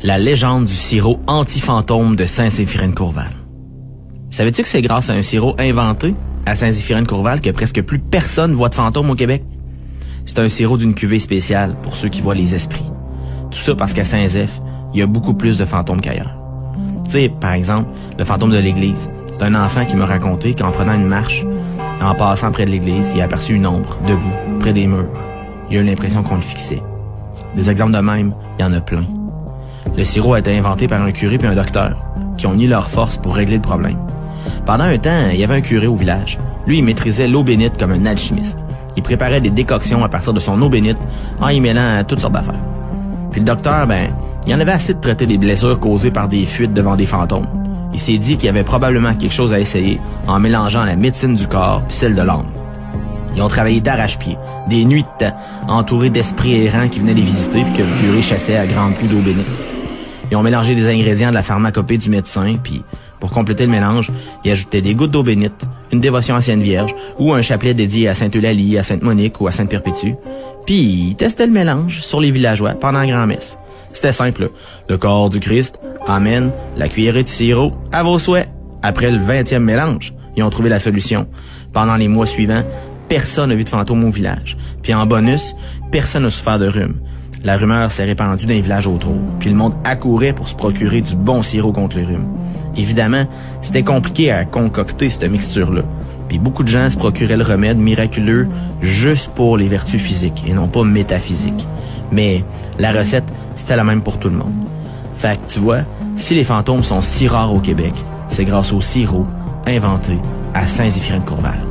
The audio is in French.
La légende du sirop anti-fantôme de Saint-Séphirin-de-Courval. Savais-tu que c'est grâce à un sirop inventé à Saint-Séphirin-de-Courval que presque plus personne voit de fantômes au Québec? C'est un sirop d'une cuvée spéciale pour ceux qui voient les esprits. Tout ça parce qu'à Saint-Zéph, il y a beaucoup plus de fantômes qu'ailleurs. Tu sais, par exemple, le fantôme de l'église. C'est un enfant qui m'a raconté qu'en prenant une marche, en passant près de l'église, il a aperçu une ombre, debout, près des murs. Il a eu l'impression qu'on le fixait. Des exemples de même, il y en a plein. Le sirop a été inventé par un curé et un docteur qui ont mis leurs forces pour régler le problème. Pendant un temps, il y avait un curé au village. Lui, il maîtrisait l'eau bénite comme un alchimiste. Il préparait des décoctions à partir de son eau bénite en y mêlant toutes sortes d'affaires. Puis le docteur, il en avait assez de traiter des blessures causées par des fuites devant des fantômes. Il s'est dit qu'il y avait probablement quelque chose à essayer en mélangeant la médecine du corps puis celle de l'âme. Ils ont travaillé d'arrache-pied, des nuits de temps, entourés d'esprits errants qui venaient les visiter puis que le curé chassait à grands coups d'eau bénite. Ils ont mélangé les ingrédients de la pharmacopée du médecin, puis pour compléter le mélange, ils ajoutaient des gouttes d'eau bénite, une dévotion à Sainte Vierge, ou un chapelet dédié à Sainte-Eulalie, à Sainte-Monique ou à Sainte-Perpétue. Puis ils testaient le mélange sur les villageois pendant la grand-messe. C'était simple, là. Le corps du Christ, amen, la cuillerée de sirop, à vos souhaits. Après le 20e mélange, ils ont trouvé la solution. Pendant les mois suivants, personne n'a vu de fantôme au village. Puis en bonus, personne n'a souffert de rhume. La rumeur s'est répandue dans les villages autour, puis le monde accourait pour se procurer du bon sirop contre le rhume. Évidemment, c'était compliqué à concocter cette mixture-là, puis beaucoup de gens se procuraient le remède miraculeux juste pour les vertus physiques et non pas métaphysiques. Mais la recette, c'était la même pour tout le monde. Fait que tu vois, si les fantômes sont si rares au Québec, c'est grâce au sirop inventé à Saint-Séphirin-de-Courval.